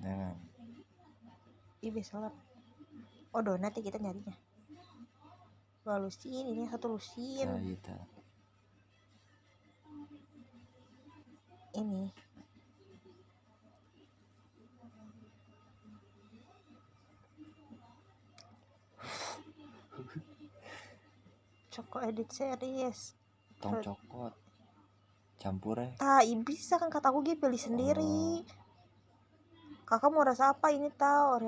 Jangan. Ih besok. Oh donat ya kita nyarinya. Dua lusin, ini satu lusin. Kita. Ini. Coko edit series. Tong cokot. Campur ya. Bisa kan kataku gue pilih sendiri. Kakak mau rasa apa ini tahu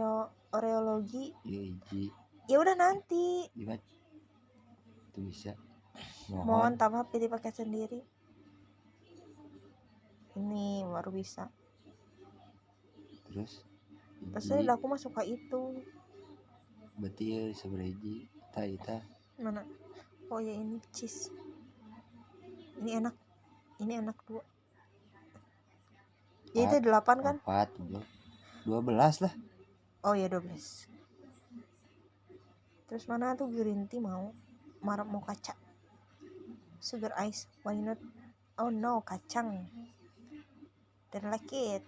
oreologi? Iya iji. Ya udah nanti. Gimana? Itu bisa. Mohon tambah pilih pakai sendiri. Ini baru bisa. Terus aku mah suka itu. berarti ya sebereji. Ita. Mana? Oh ya ini cheese. Ini enak. Ini enak 2. Ya itu 8 kan? 4, 12 lah. Oh ya 12. Terus mana tuh green tea mau kaca. Sugar ice, why not? Oh no, kacang. Dan like it.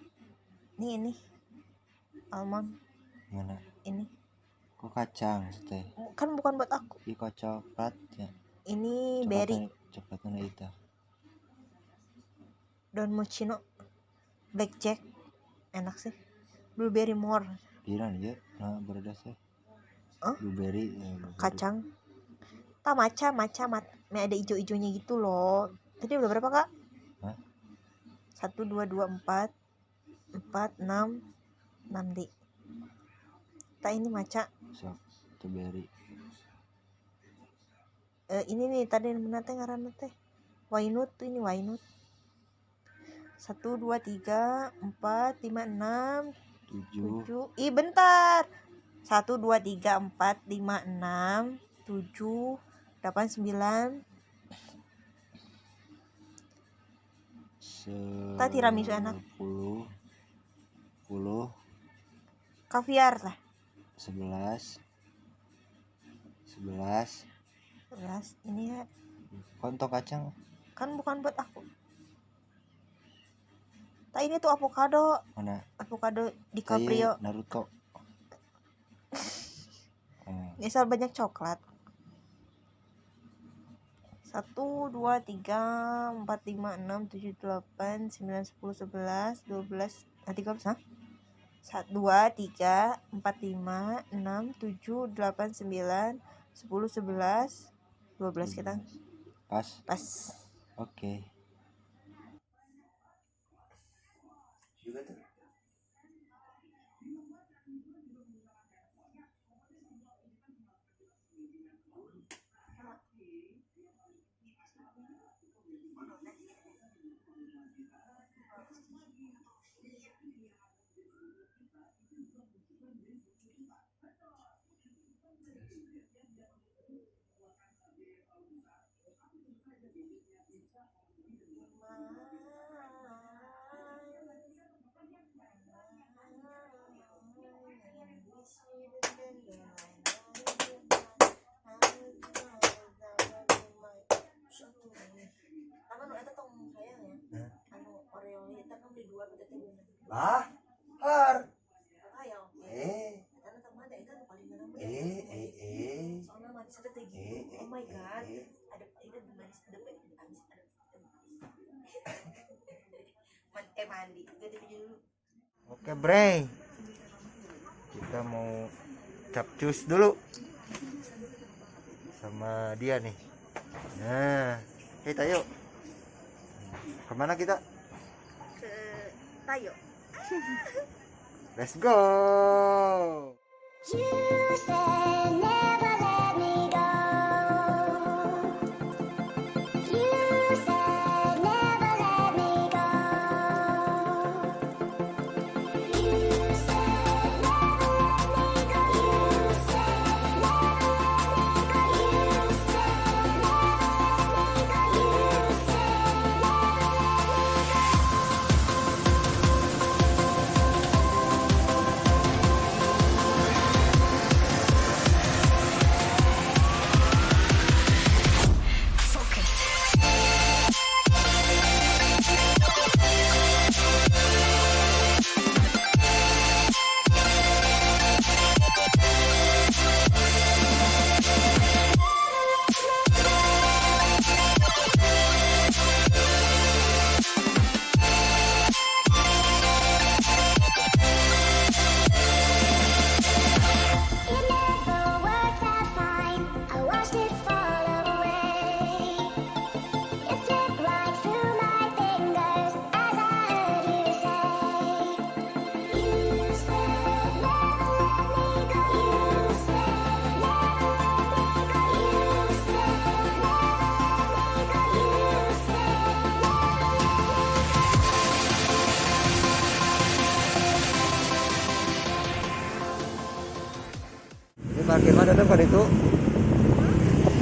Ini almond. Mana? Ini. Kok kacang teh? Kan bukan buat aku. Iya kok coklat ya. Ini berry. Coklatnya itu. Don mochino. Blackjack. Enak sih. Blueberry more. Piran ya? Nah, berdas ya. Blueberry, kacang. Maca ada ijo-ijonya gitu loh. Tadi udah berapa, Kak? Hah? 1 2 2 4 6 6 D. Ini maca. Sok, blueberry. Ini nih tadi mana teh ngaranna teh? Wainut tuh, ini wainut. 1 2 3 4 5 6 7. Ih bentar. 1 2 3 4 5 6 7 8 9. Tiramisu enak. 10. Kaviar lah. 11. Ini ya. Kontong kacang. Kan bukan buat aku. Ini tuh avocado. Mana? Avocado di Caprio. Naruto. Misal banyak coklat. 1 2 3 4 5 6 7 8 9 10 11 12 13 hah? 1 2 3 4 5 6 7 8 9 10 11 12 kita. Pas. Oke. Juga tuh. Lah, har. Oh my god. Ada manis mandi. Oke, Bre. Kita mau capcus dulu sama dia nih. Nah, kita yuk. Kemana kita? Ke Tayo. Let's go. parkir mah tetap ka ditu.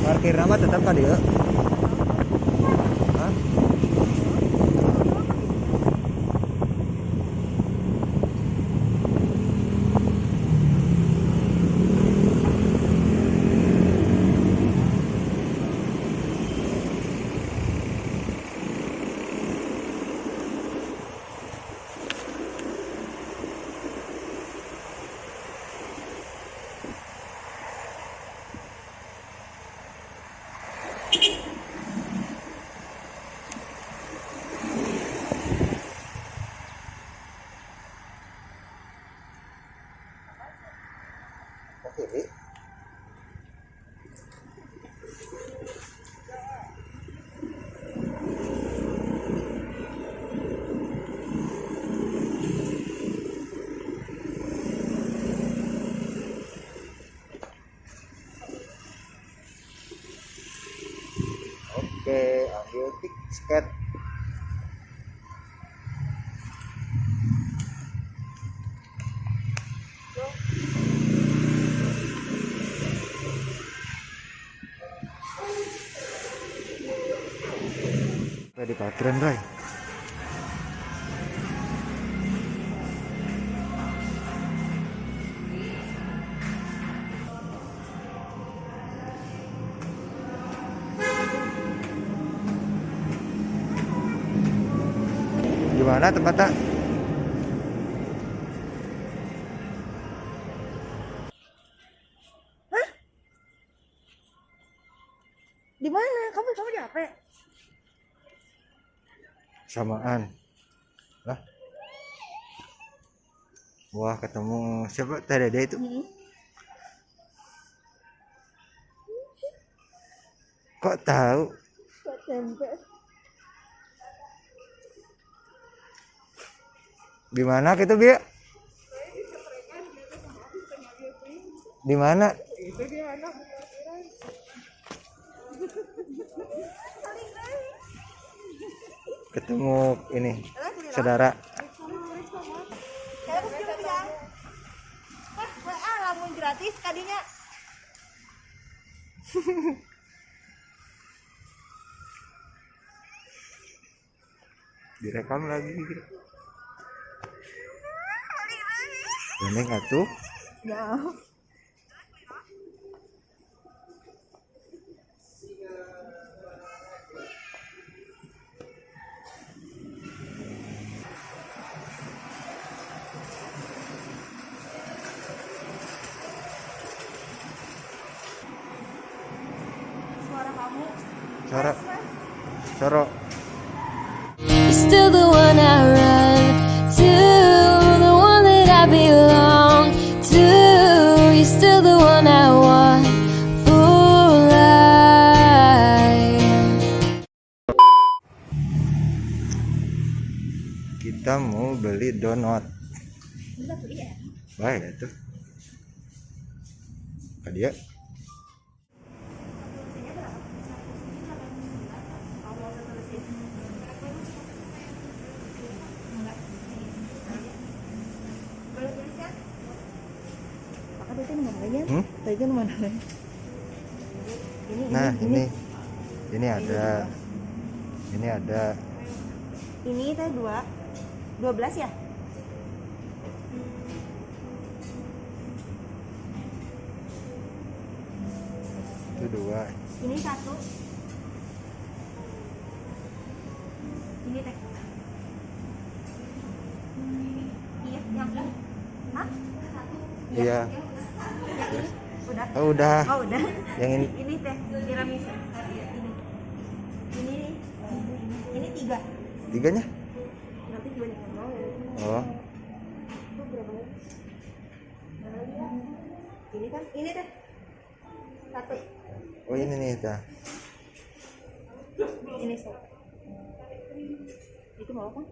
Parkir nama tetap ka dieu. Hah? Kiri. Oke, ambil tiket. Di parkiran, Bray. Gimana tempatnya? Di mana? Kamu di HP? Samaan. Lah. Wah, ketemu siapa? Teh Dede itu. Kok tahu? Di mana gitu, Bi? Di mana? Ketemu ini saudara. Lamun gratis kadinya. Direkam lagi gitu. Gandeng atuh. Ya. Suara kamu. Soro. You're still the one I run to, the one that I belong to. You're still the one I want for life. Kita mau beli donat. Baik itu. Dia Tadi mana? Nah, ini ada. Ini ada. Ini teh 12 ya? Itu 2. Ini 1. Ini teh. Iya, yang ini. Hah? Iya. Yang ini udah. Oh, udah. Oh, udah. Yang ini. Ini teh tiramisu. Ini 3. 3-nya? Nanti juga jangan mau. Oh. Itu berapa? Ini kan, ini teh 1. Oh, ini nih, dah. Ini 1. Itu mau apa?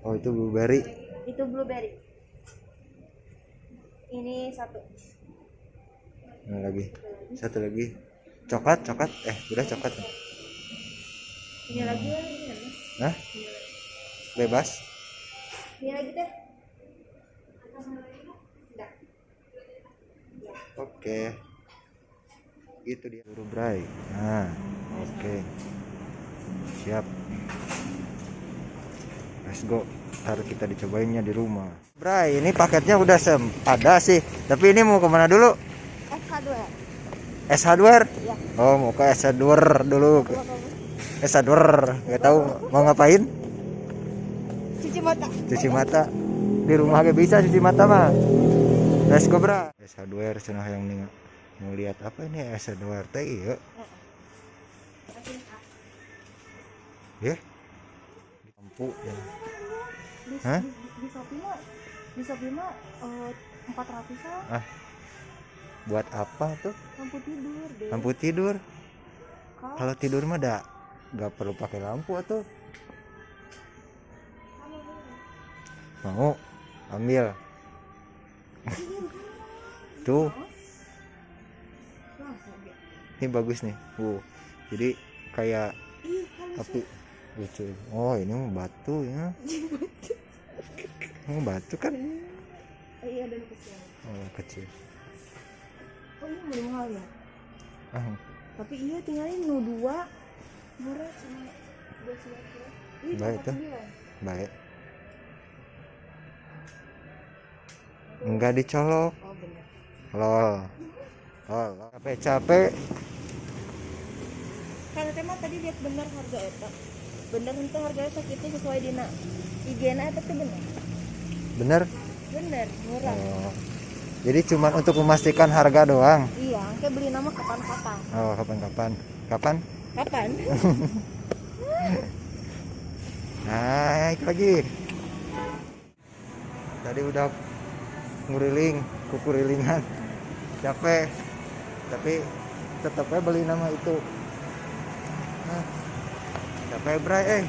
Oh, itu blueberry. Itu blueberry. Ini 1. Nah, lagi. Satu lagi. Coklat. Udah coklat. Ini lagi ya, ini lagi. Hah? Bebas. Ini lagi teh. Udah. Oke. itu dia suruh Bray. Nah, oke. Siap. Let's go. Ntar kita dicobainnya di rumah. Bray, ini paketnya udah ada sih. Tapi ini mau kemana dulu? S hardware. S hardware? Iya. Oh, mau ke S hardware dulu. S hardware. Gak tahu mau ngapain? Cuci mata. Cuci mata. Di rumah gak bisa cuci mata mah. Let's go, Bray. S hardware cenah yang nih. Mau lihat apa ini S hardware teh ieu? Ya. Lampu ya. Hah? Di Shopee mah 400-an. Ah. Buat apa tuh? Lampu tidur deh. Lampu tidur. Kau Kalau tidur mah gak perlu pakai lampu atuh. Mau ambil. Tuh. Ini bagus nih. Jadi kayak api lucu. Oh, ini mah batu ya. Oh, batu kan? iya dan kecil. Oh, kecil. Oh ini lebih mahal ya. Tapi iya tinggalin nu 2 murah sama 2 Baik tuh. Baik. Enggak dicolok. Oh benar. Lol. Capek-capek. Karena tema tadi lihat benar harga eta. Bener itu harganya sakitu sesuai dina IG-na eta teh bener. Bener? Bener, murah. Oh. Jadi cuma untuk memastikan harga doang. Iya, kayak beli nama kapan-kapan. Oh, kapan-kapan. Kapan? Kapan? Naik lagi. Tadi udah kukurilingan. Capek. Tapi tetapnya beli nama itu. Nah, capek Bray,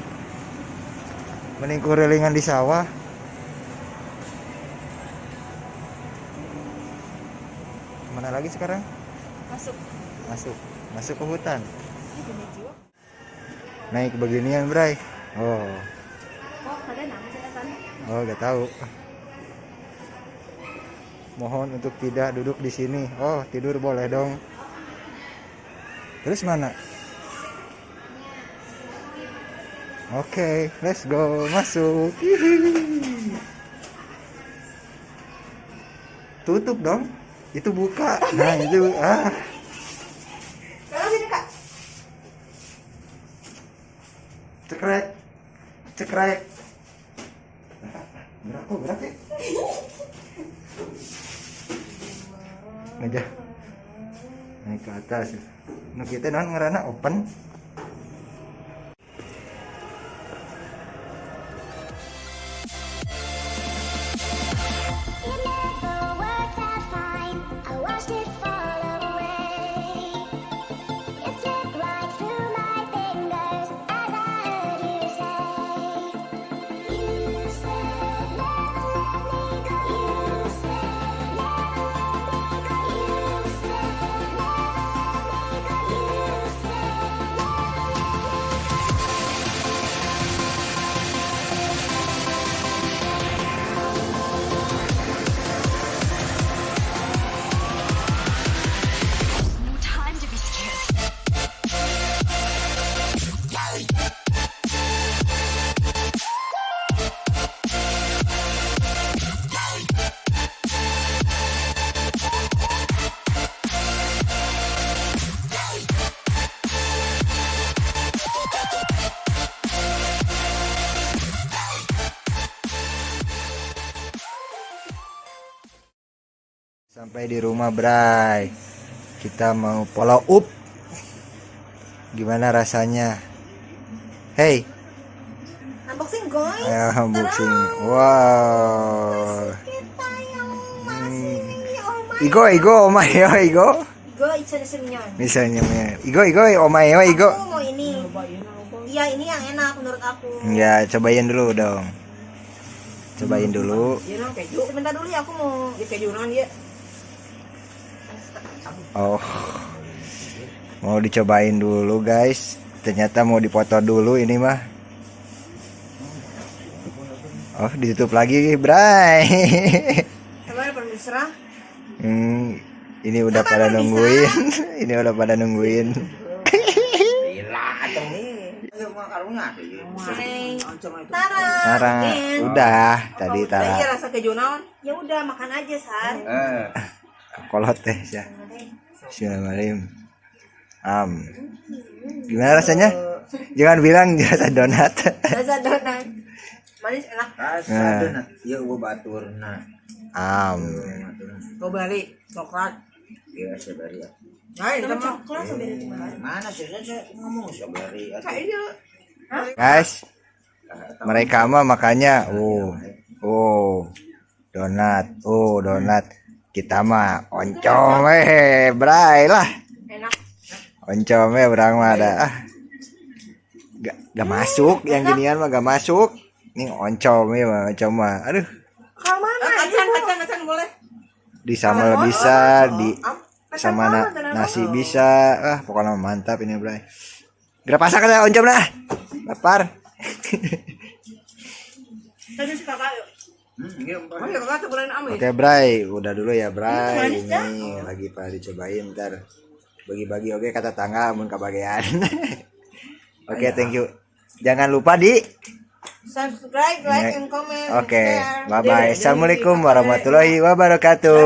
mending kurilingan di sawah. Mana lagi sekarang? Masuk ke hutan. Naik beginian Bray. Oh, ada nama catatan. oh gak tahu. Mohon untuk tidak duduk di sini. Oh, tidur boleh dong. Terus mana? Oke, let's go. Masuk. Tutup dong. Itu buka. Nah, itu Kalau sini Kak. Cekrek. Gerak ya. Ngejah. Naik ke atas. Nu kita non ngerana open. Sampai di rumah Bray. Kita mau follow up. Gimana rasanya? Hey. Unboxing guys. Ayo unboxing. Wow. Kita yang masih omai. Igo omae igo. Igo isennya. Misalnya Igo omae igo. Aku mau ini. Iya ini yang enak menurut aku. Ya, cobain dulu dong. Cobain dulu. Iya nang keju. Sebentar dulu ya aku mau di keju non dia. Oh. Mau dicobain dulu, guys. Ternyata mau dipoto dulu ini mah. Oh, ditutup lagi, Bray. Sabar perlu diserah. Ini udah pada nungguin. Ini udah pada nungguin. Tara, udah tadi Tara. Rasa keju naon? Ya udah makan aja, Sar. Kolot teh ya. Bismillahirrahmanirrahim. Gimana rasanya? Jangan bilang rasa donat. Rasa donat. Manis enak. Rasa donat. Ya gua baturna. Kau balik coklat. Ya sabari. Nah, kita coklat sampai di mana? Mana sih saya ngomong sabari. Kayaknya. Guys, mereka mah makanya donat. Kita mah oncom bray lah. Enak. Oncom berang mah ada. Gak masuk yang ginian mah gak masuk. Ini oncom mah. Aduh. Kau mana? Kacan boleh. Di sambal bisa, di sama nasi bisa. Pokoknya mantap ini, bray. Gerap pasak aja oncom dah. Lapar. Tadi si kakak yuk. Kakak tuh bulan amin. Oke, Bray, udah dulu ya, Bray. Ini lagi pada dicobain ntar bagi-bagi. Oke, kata tangga mun kabagean. Oke, thank you. Jangan lupa di subscribe, like, and comment. Oke, bye bye. Assalamualaikum warahmatullahi wabarakatuh.